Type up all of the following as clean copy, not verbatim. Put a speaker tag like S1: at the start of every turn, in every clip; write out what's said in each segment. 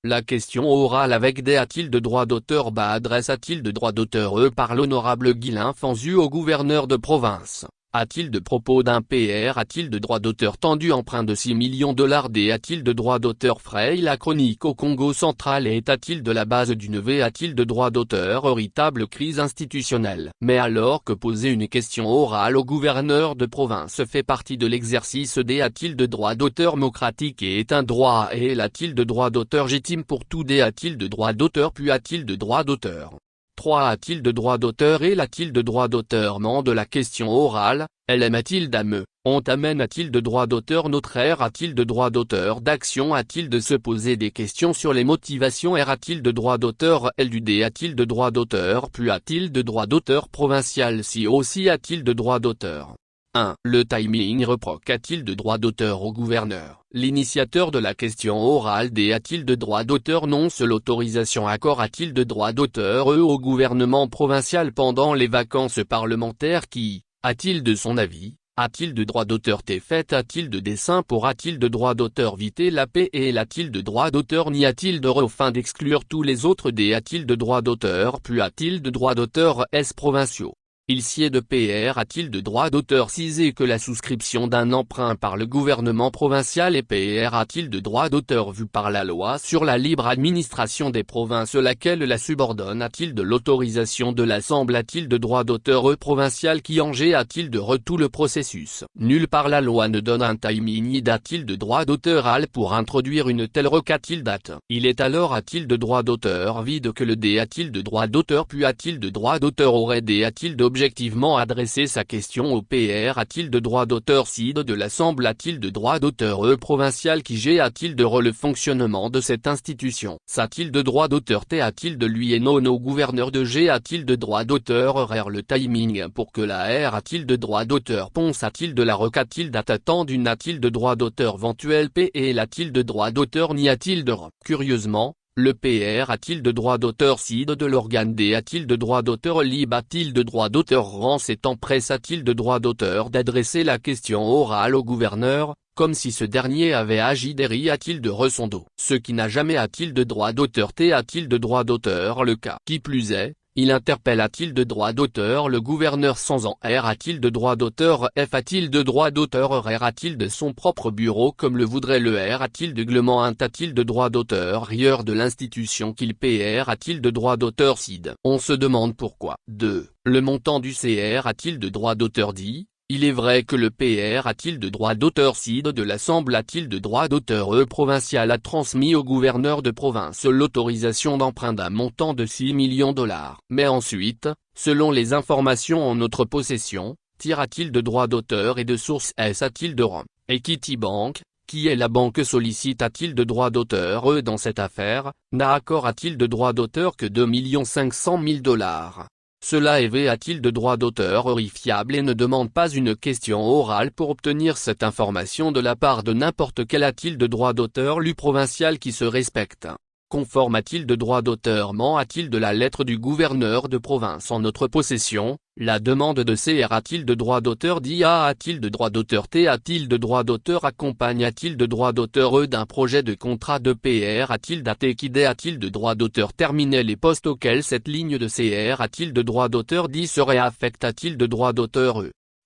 S1: La question orale avec des a-t-il de droit d'auteur adresse a-t-il de droit d'auteur par l'honorable Guilain Fanzu au gouverneur de province. A-t-il de propos d'un PR a-t-il de droit d'auteur tendu emprunt de 6 millions $ des a-t-il de droit d'auteur Frey la chronique au Congo central et a-t-il de la base d'une V a-t-il de droit d'auteur véritable crise institutionnelle. Mais alors que poser une question orale au gouverneur de province fait partie de l'exercice des a-t-il de droit d'auteur démocratique et est un droit et l'a-t-il de droit d'auteur légitime pour tout des a-t-il de droit d'auteur puis a-t-il de droit d'auteur. 3 a-t-il de droit d'auteur et l'a-t-il de droit d'auteur de la question orale, LM a-t-il d'ame, on amène a-t-il de droit d'auteur notre R a-t-il de droit d'auteur d'action a-t-il de se poser des questions sur les motivations R a-t-il de droit d'auteur L du D a-t-il de droit d'auteur puis a-t-il de droit d'auteur provincial si aussi a-t-il de droit d'auteur. 1. Le timing reproque a-t-il de droit d'auteur au gouverneur. L'initiateur de la question orale D a-t-il de droit d'auteur non seule autorisation accord a-t-il de droit d'auteur au gouvernement provincial pendant les vacances parlementaires qui, a-t-il de son avis, a-t-il de droit d'auteur T fait a-t-il de dessin pour a-t-il de droit d'auteur vité la paix et a-t-il de droit d'auteur n'y a-t-il de au fin d'exclure tous les autres D a-t-il de droit d'auteur puis a-t-il de droit d'auteur S provinciaux. Il sied de PR a-t-il de droit d'auteur cisé que la souscription d'un emprunt par le gouvernement provincial et PR a-t-il de droit d'auteur vu par la loi sur la libre administration des provinces laquelle la subordonne a-t-il de l'autorisation de l'Assemblée a-t-il de droit d'auteur provincial qui Angers a-t-il de tout le processus. Nulle part la loi ne donne un timing ni d'a-t-il de droit d'auteur al pour introduire une telle requête date. Il est alors a-t-il de droit d'auteur vide que le D a-t-il de droit d'auteur puis a-t-il de droit d'auteur aurait D a-t-il d'objectivement adresser sa question au PR a-t-il de droit d'auteur CID de l'Assemblée a-t-il de droit d'auteur provincial qui G a-t-il de le fonctionnement de cette institution. S'a-t-il de droit d'auteur T a-t-il de lui et non au gouverneur de G a-t-il de droit d'auteur R le timing pour que la R a-t-il de droit d'auteur Ponce a-t-il de la requête datant d'une a-t-il de droit d'auteur éventuel P et l'a-t-il de droit d'auteur n'y a-t-il de Curieusement, le PR a-t-il de droit d'auteur CID de l'organe D a-t-il de droit d'auteur LIB a-t-il de droit d'auteur Rance étant presse a-t-il de droit d'auteur d'adresser la question orale au gouverneur, comme si ce dernier avait agi d'Eri a-t-il de ressondo. Ce qui n'a jamais a-t-il de droit d'auteur T a-t-il de droit d'auteur le cas. Qui plus est, il interpelle a-t-il de droit d'auteur le gouverneur sans en R a-t-il de droit d'auteur F a-t-il de droit d'auteur R a-t-il de son propre bureau comme le voudrait le R a-t-il de glement a-t-il de droit d'auteur rieur de l'institution qu'il PR a-t-il de droit d'auteur CID. On se demande pourquoi. 2. Le montant du CR a-t-il de droit d'auteur dit. Il est vrai que le PR a-t-il de droit d'auteur CID de l'Assemblée a-t-il de droit d'auteur provincial a transmis au gouverneur de province l'autorisation d'emprunt d'un montant de 6 millions $. Mais ensuite, selon les informations en notre possession, tire-t-il de droit d'auteur et de source S a-t-il de Rome, Equity Bank, qui est la banque sollicite a-t-il de droit d'auteur dans cette affaire, n'a accord a-t-il de droit d'auteur que 2 500 000 $. Cela est V a-t-il de droit d'auteur horrifiable et ne demande pas une question orale pour obtenir cette information de la part de n'importe quel a-t-il de droit d'auteur lu provincial qui se respecte. Conforme a-t-il de droit d'auteur a-t-il de la lettre du gouverneur de province en notre possession, la demande de CR a-t-il de droit d'auteur d'IA a-t-il de droit d'auteur T a-t-il de droit d'auteur accompagne a-t-il de droit d'auteur d'un projet de contrat de PR a-t-il daté qui a-t-il de droit d'auteur terminé les postes auxquels cette ligne de CR a-t-il de droit d'auteur dit serait affecte a-t-il de droit d'auteur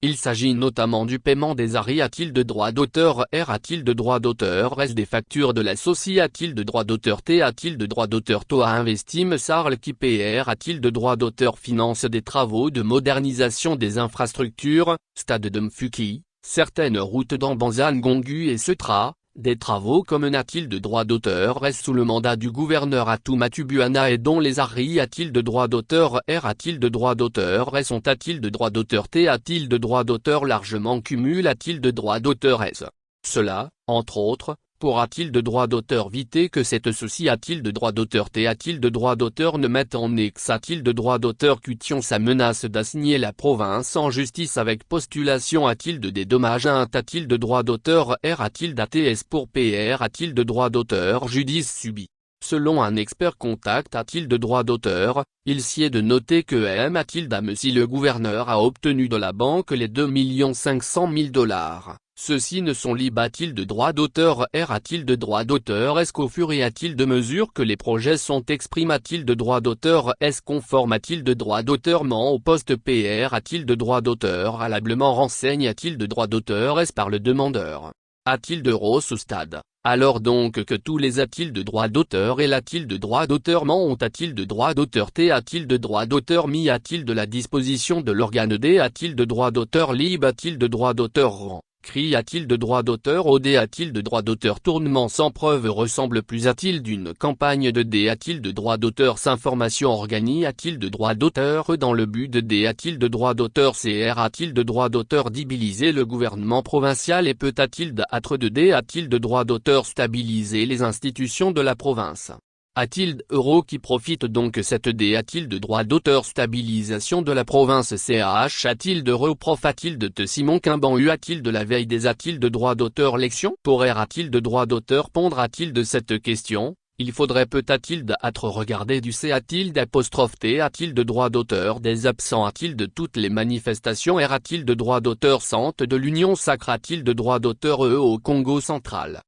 S1: Il s'agit notamment du paiement des ARI a-t-il de droit d'auteur R a-t-il de droit d'auteur S des factures de l'associé a-t-il de droit d'auteur T a-t-il de droit d'auteur TOA Investime Sarl qui PR a-t-il de droit d'auteur finance des travaux de modernisation des infrastructures, stade de Mfuki, certaines routes dans Banzan Gongu et Setra, des travaux comme n'a-t-il de droit d'auteur reste sous le mandat du gouverneur Atumatubuana et dont les ARI a-t-il de droit d'auteur R a-t-il de droit d'auteur S ont a-t-il de droit d'auteur T a-t-il de droit d'auteur largement cumul a-t-il de droit d'auteur S. Cela, entre autres, pourra-t-il de droit d'auteur viter que cette ceci a-t-il de droit d'auteur T a-t-il de droit d'auteur ne mette en ex a-t-il de droit d'auteur cution sa menace d'assigner la province en justice avec postulation a-t-il de dédommage a-t-il de droit d'auteur R a-t-il d'ATS pour PR a-t-il de droit d'auteur judice subi. Selon un expert contact a-t-il de droit d'auteur, il sied de noter que M a-t-il d'âme si le gouverneur a obtenu de la banque les 2 500 000 $. Ceux-ci ne sont libres a-t-il de droit d'auteur R a-t-il de droit d'auteur S qu'au fur et a-t-il de mesure que les projets sont expriment a-t-il de droit d'auteur S conforme a-t-il de droit d'auteur ment au poste PR a-t-il de droit d'auteur valablement renseigne a-t-il de droit d'auteur S par le demandeur. A-t-il de Rose au stade. Alors donc que tous les a-t-il de droit d'auteur et l'a-t-il de droit d'auteur ment ont a-t-il de droit d'auteur T a-t-il de droit d'auteur mis a-t-il de la disposition de l'organe D a-t-il de droit d'auteur libre a-t-il de droit d'auteur rang. Cri a-t-il de droit d'auteur OD a-t-il de droit d'auteur tournement sans preuve ressemble plus a-t-il d'une campagne de D a-t-il de droit d'auteur s'information organi a-t-il de droit d'auteur dans le but de D a-t-il de droit d'auteur CR a-t-il de droit d'auteur débiliser le gouvernement provincial et peut a-t-il d'être de D a-t-il de droit d'auteur stabiliser les institutions de la province. A-t-il euro qui profite donc cette D a-t-il de droit d'auteur stabilisation de la province CAH a-t-il de reprof a-t-il de te Simon Quimban U a-t-il de la veille des a-t-il de droit d'auteur lection pour R a-t-il de droit d'auteur pondre a-t-il de cette question, il faudrait peut a-t-il d'être regardé du C a-t-il d'apostrophe T a-t-il de droit d'auteur des absents a-t-il de toutes les manifestations R a-t-il de droit d'auteur centre de l'Union sacre a-t-il de droit d'auteur E au Congo central.